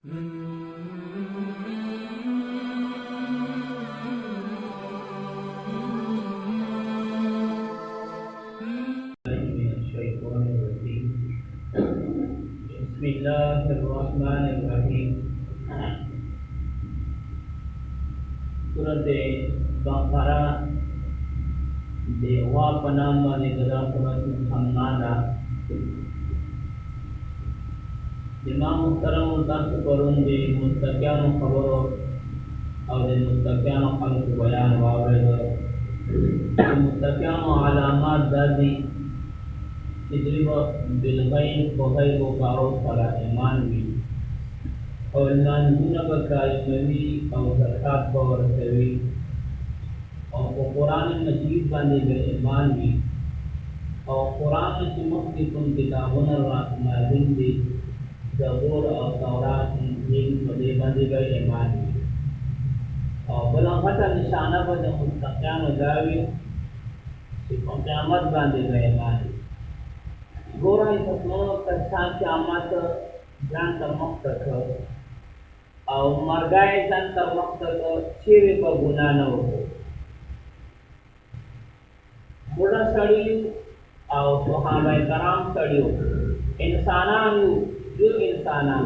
بسم اللہ الرحمن الرحیم۔ سورۃ البقرہ دیوا پنام باندې دا سورۃ محمدہ امام محترم تاسو پرون د متقینو خبرو او د متقینو خلق بیان واورېد. د متقینو علامات دا دي چې دوی به بالغیب په غیبو کارو سره ایمان وي او لمانځونه به قایموي او زکات به ورکوي او په قرآن مجید باندې به ایمان وي او قرآن چې مخکې کوم کتابونه نازل دي زبور او تورات انجیل په دې باندې به ایمان وي او بله غټه نشانه به د متقیانو دا وي چې په قیامت باندې به ایمان وي. ګورئ تاسو کسان قیامت ځان تر مخته کړ او مرګ یې ځان تر مخته کړ، چیرې به ګناه نه وکړو. بوډا سړي او صحابه کرام سړي انسانان جو انسانان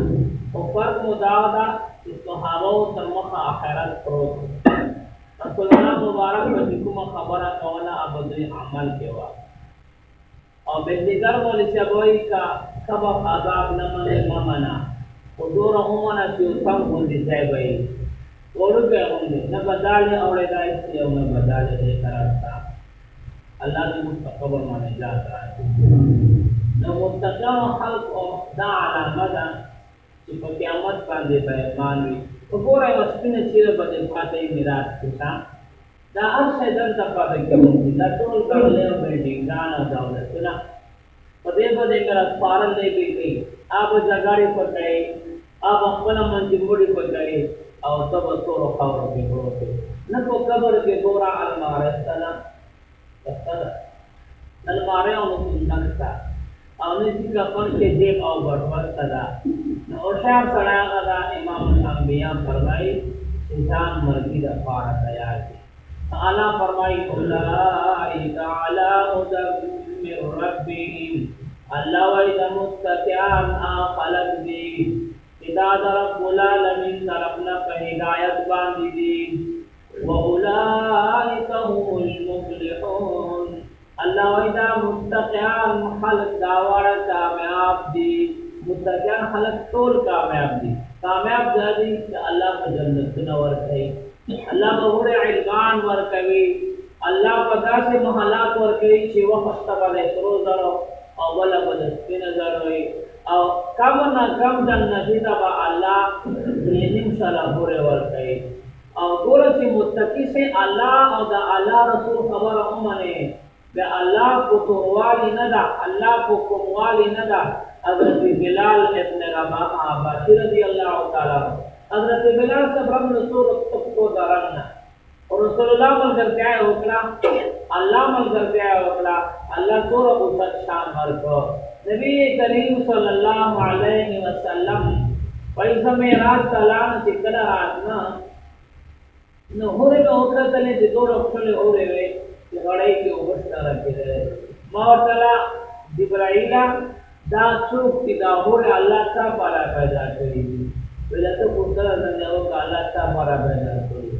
او فرق مداودا چې صحابه تر مخه آخرت پروت. رسول الله مبارک په کومه خبره کوله ابدي عمل کېوا او به دیگر مولوی صاحب وایي کا سبا عذاب نه منا او دور عمره چې څنګه باندې ځای وایي ورګه باندې نه بداله اورېدای چې او نه بداله دې تراستا الله دې مستقبل باندې ځات راځي. نو متقین خلق او دا علامه ده چې په قیامت باندې به ایمان وي. وګورئ وسپینه چیرې باندې پاتې میراث کړه دا هر څه دلته پاتې کوي. دا ټول کارونه بلډینګان او دولتونه په دې باندې کار فارل دی کوي آپ ځګاړي پټای آپ خپل منځ موړي پټای او تب تور خاور کې ورته نه کو قبر کې ګورا الماره سره الماره او نقطه او نه چې کفن کې دې او ورور صدا نو شعر سره غدا امام الانبیاء فرمایي انسان مرګي د پاره تیار دي. تعالی فرمائی اولئک علی هدی من ربهم، اللہ وید متقیان خلق دی ادا رب العالمین طرفنا په ہدایت باندې دی واولئک هم المفلحون، اللہ وید متقیان خلق داوړه کامیاب دی. متقیان خلق ټول کامیاب دی. کامیاب دی چې الله په جنتونو ورکړي، اللہ بہور علمان ورکوی، اللہ پدا سے محلات ورکوی چی وقت بلے سرو ذرو او بلا بدسپین ذروی او کم نا کم جنتی دبا اللہ نیم سالا بورے ورکوی او گورا چی متقی سے اللہ او دا اللہ رسول خبر امانے بے اللہ کو تروالی ندا، اللہ کو کموالی ندا. حضرت بلال ابن رباح عباسی رضی اللہ تعالیٰ حضرت بلال صاحب رب رسول کو دارنا اور رسول اللہ ملگر کیا ہے وکلا اللہ ملگر کیا ہے وکلا اللہ تو رب اس شان مرکو. نبی کریم صلی اللہ علیہ وسلم پیسہ میں رات تلان چکلا راتنا نو ہورے میں ہوکلا تلے چی دو رکھلے ہورے وے چی غڑائی کی اوبشتا رکھے رہے موتلا جبرائیلہ دا چوک کی دا ہورے اللہ تا پارا پیدا کری دی ویلا تو پوتر زنجاو کا اللہ تا پارا پیدا کری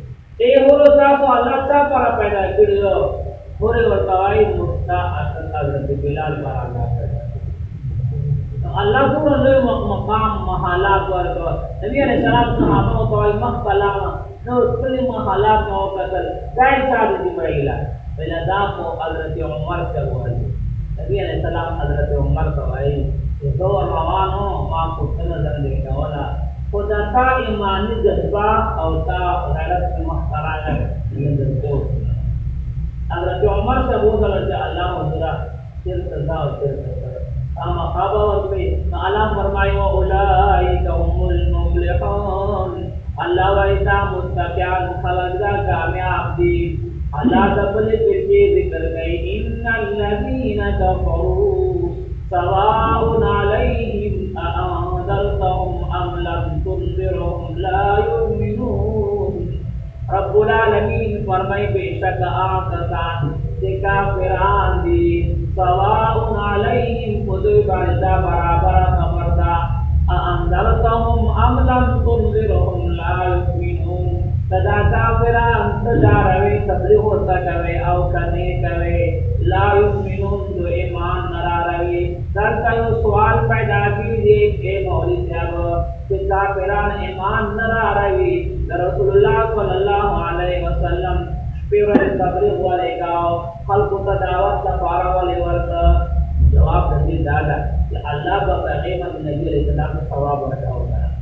اے ہورو تاسو اللہ تا پارا پیدا کری ہورے ورکوائی مستا اصل حضرت بلال پارا اللہ پیدا کری. اللہ کو نوی مقام محالات ورکو نبی علیہ السلام صحابہ وطوائی مخبلاما نو کلی محالات میں وقتل دائی چاہد جبرائیلہ ویلا دا کو حضرت عمر سے ہوئی. نبی علیہ السلام حضرت عمر کوائی کہ دو روانو ماں کو سنظر دیکھا والا خدا تا ایمانی جذبہ اور تا غیرت میں محتران ہے حضرت عمر سے وہ درجہ اللہ حضرہ سر سزا و سر سزا اما خوابہ وقتی اللہ فرمائی وَأُولَئِكَ هُمُ الْمُفْلِحُونَ، اللہ وَإِذَا مُتَّقِيَانْ خلق دا کامیاب دی. اللہ دبل فرقے ذکر گئی ان الذین کفروا سواء علیہم اانذرتهم ام لم تنذرهم وهم لا يؤمنون. رب العالمین فرمائی بے شک آکسان کہ کافران دی سواء علیہم خدوی بارزا برابر خبردا انذرتهم ام لم تنذرهم لا يؤمنون. تدا کافران تجاروی تبلیغ ہوتا کوي او کنے کوي لا یؤمنون جو ایمان نرا روی. در کا یو سوال پیدا کیجئے اے مولوی صاحب کہ کافران ایمان نرا روی رسول اللہ صلی اللہ علیہ وسلم پیور تبلیغ والے گاؤ خلق تدعوت سفارہ والے ورطا جواب دے دادا کہ اللہ کا قیمت نبی علیہ السلام نے ثواب رکھا ہوتا ہے.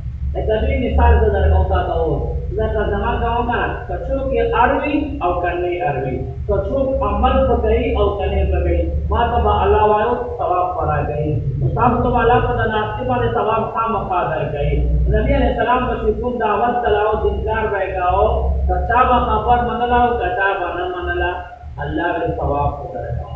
تبھی مثال سے درگاؤں کا ہو زمان گاؤں کا کچھو کے عربی او کرنے عربی کچھو عمل پکئی او کرنے پکئی ماں تبا اللہ والو ثواب پڑا گئی صاحب تم اللہ پتہ ناستے والے ثواب خام مقادر گئی. نبی علیہ السلام بشکون دعوت چلاؤ دنکار بیگاؤ کچابا خبر منلاؤ کچابا نہ منلا اللہ علیہ ثواب کو درگاؤ.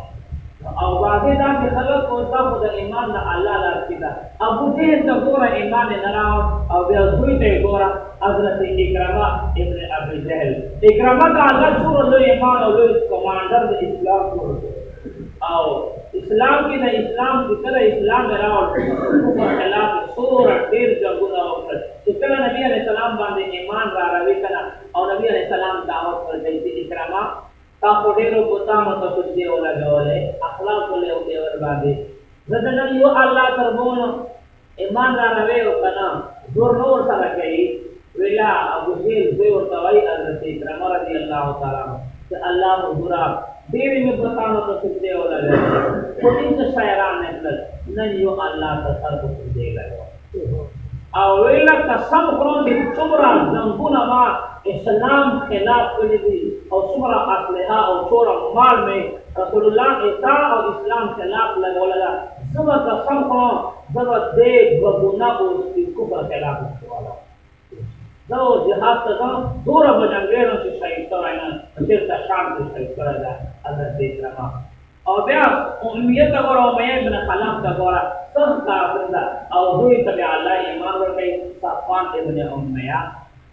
او واضح دا کہ خلق کو خود ایمان نہ اللہ لارتی دا ابو جہل تا گورا ایمان نراؤ او بیازوی تا گورا حضرت اکرامہ ابن ابی جہل. اکرامہ کا اللہ چھوڑ لو ایمان اور لو کمانڈر دا اسلام چھوڑ او اسلام کی دا اسلام کی طرح اسلام نراؤ کفر خلاف سورہ دیر جگونا اوپر کتنا نبی علیہ السلام باندے ایمان را روی کنا اور نبی علیہ السلام دعوت کر دیتی اکرامہ تاکو ډیرو بوتانو ته سجدې ولګولې اخلاق ولې او دیور باندې زدن یو الله تربون ایمان را روي او کنا زور نور سره کوي ویلا ابو جهل زوی ورته وایي حضرت اکرمه رضی الله تعالی عنہ چې الله حضورا ډیرې مې بوتانو ته سجدې ولګولې خو دې شاعران نه کړل نن یو الله ته سر په سجدې لګو او ویلا قسم خورم چې څومره ذنبونه ما اسلام خلاف کړی دي او څومره اصلحه او څومره مال مې رسول الله اطاع او اسلام خلاف لګوله زما قسم خورم زما دې ګناه او کفر خلاف وکړه. زه جهاد ته ځم دوره بجنګېږم چې شهید شوی نه چېرته شام کې شهید کړی ده حضرت اکرمه او بیا امیه ته ګوره امیه ابن خلف ته ګوره سخت کافر ده او دوی ته بیا الله ایمان ورکوي صفوان ابن امیه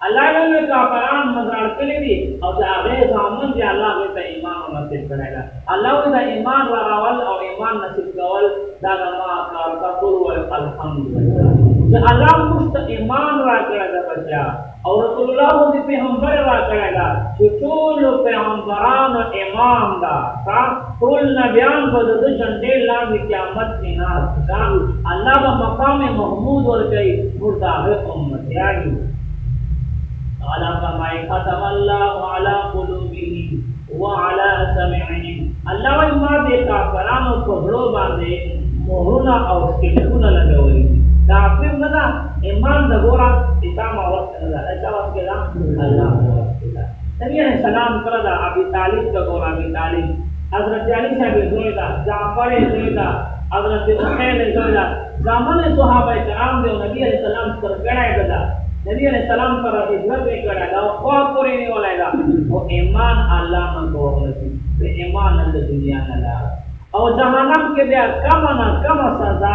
اللہ نے کافران مزار کلی دی او دا غیر زامن دی اللہ غیر ایمان و نصیب کرے گا. اللہ غیر ایمان راول او ایمان نصیب کول دا ما کار کا قول الحمدللہ کہ اللہ مست ایمان را کرے گا بچا اور رسول اللہ دی پیغمبر را کرے گا کہ طول پیغمبران و امام دا کا طول نبیان بدد جنڈے لام قیامت کی ناس کا اللہ با مقام محمود ورکی مرداغ امت یعنی على فرمائے ختم اللہ على قلوبهم وعلى سمعهم اللہ ایمان دے کافرانو کفرو باندے مہرنا اور سکلکونا لگولی کافر ندا ایمان دا گورا اتام وقت ندا ایسا وقت کے دا اللہ وقت کے دا. نبی علیہ السلام کردہ ابی طالب کا گورا ابی طالب حضرت علی صاحب زوئی دا جعفر زوئی دا حضرت عقیل زوئی دا زمان صحابہ کرام دے نبی علیہ السلام سرگڑائے دا نبی علیہ السلام پر ہجرت میں کرا گا خواب پوری نہیں والا گا وہ ایمان اللہ من کو نصیب وہ ایمان اللہ دنیا نہ لا اور جہنم کے دیا کم نہ کم سزا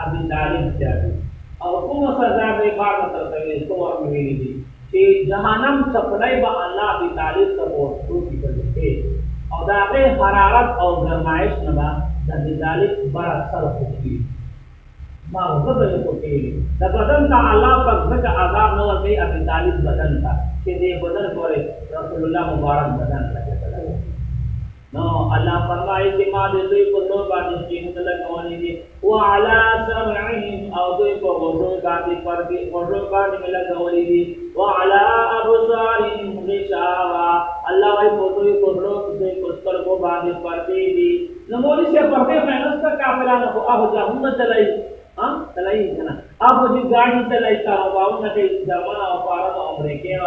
ابی طالب چاہیے اور کم سزا بے بار مطلب تو اور میری دی کہ جہنم سپلائی با اللہ ابی طالب کا وہ کی کرتے اور داخل حرارت اور گرمائش نہ ابی طالب بڑا سر خوشی ما بدل کو کېږي د بدن ته الله پاک ځکه عذاب نه ورکوي ابي طالب بدن ته چې دې بدن پورې رسول الله مبارک بدن لګېدلی نو الله فرمایي چې ما دې دوی په نور باندې سپینونه لګولي دي وعلى سمعهم او دوی په غوږو باندې پردې غوږو باندې مې لګولي دي وعلى ابصارهم غشاوة الله وايي په دوی په غوږو دوی په سترګو باندې پردې دي نو مولوي صاحب پردې فینس کا کافرانو خو هغه جاهونه چلایي چلائی ہے نا آپ وہ جو گاڑی چلائی تا باؤں نہ کہیں جرمانہ اور پارا عمرے کے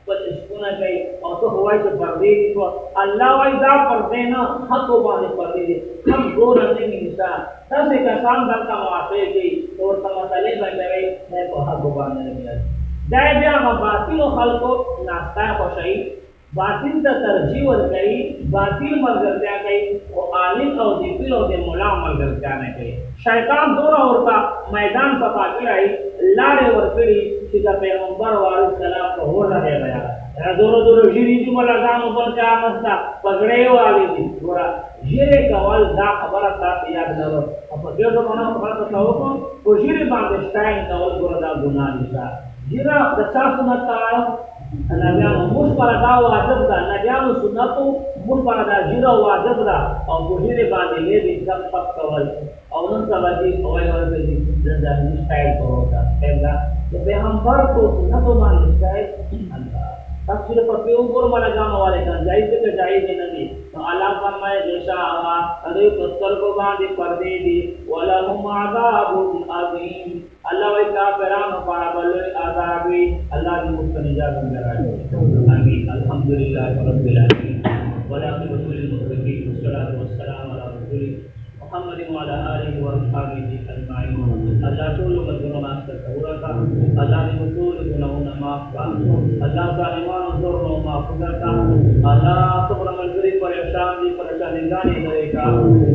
پر اسکو نہ کہیں اور تو ہوائی سے پردے دی تو اللہ وائی دا پردے نا حق و بانے پردے دی ہم دو رہنے کی نشان دس ایک آسان در کا معافے کی اور سمسلے بچے گئی ہے کو حق و بانے لگیا جائے بیا ہم باطل و خلق کو ناستہ خوشائی باطل تا ترجیح ورکئی باطل مرگرتیا کئی و عالم او دیپل او دی مولا مرگرتیا نہ کئی شیطان دورا ہوتا میدان پتا کرائی لارې ورکړي چې د پیغمبر علیه السلام په هوډه دی بیا زورو زورو ژیرې دي مولا ځانو بل چا مسته پګړې والې دي ګوره ژیرې کول دا خبره تاسو یاد لرو او په دې ډول خبره تاسو وکړو په ژیرې باندې شتاین کول ګوره دا ګناه نشته ژیره د چا سنت نبیانو موږ پر دا واجب ده نبیانو سنتو موږ پر دا ژیره واجب ده او په ژیرې باندې لې کم پک کول او نن سبا دي اوای ورته دي دا سټایل کوو دا پیغمبر کو سنتو باندې سټایل الله تفسیر پر پیو ګور باندې ځان والے کان جایز ته جایز نه دي نو الله فرمایي جیسا هوا دې پستر کو باندې پردې دي ولا هم عذاب عظیم الله وی کافرانو باندې عذاب الله دې مستنجات راځي امين الحمدلله رب العالمین ولا رسول المتقين والصلاه والسلام على رسول محمد وعلى آله وأصحابه أجمعين الله طول مدرنا استغفرك الله طول گناہوں معاف کر اللہ ظالمان ظلموں معاف کر اللہ صبر ملګری پریشان دي پریشانګانی لري کا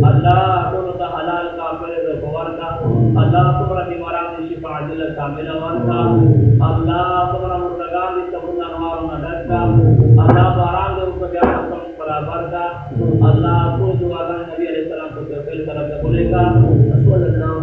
الله ټول ته حلال کا پر ورکا الله صبر بیماران دي شفا عاجل کامل ورکا الله صبر مردگان دي صبر انوار مدد الله باران دې په بیا سم برابر کا الله کو دعا نبی علیہ السلام کو توفیق طرف بولے گا صلی اللہ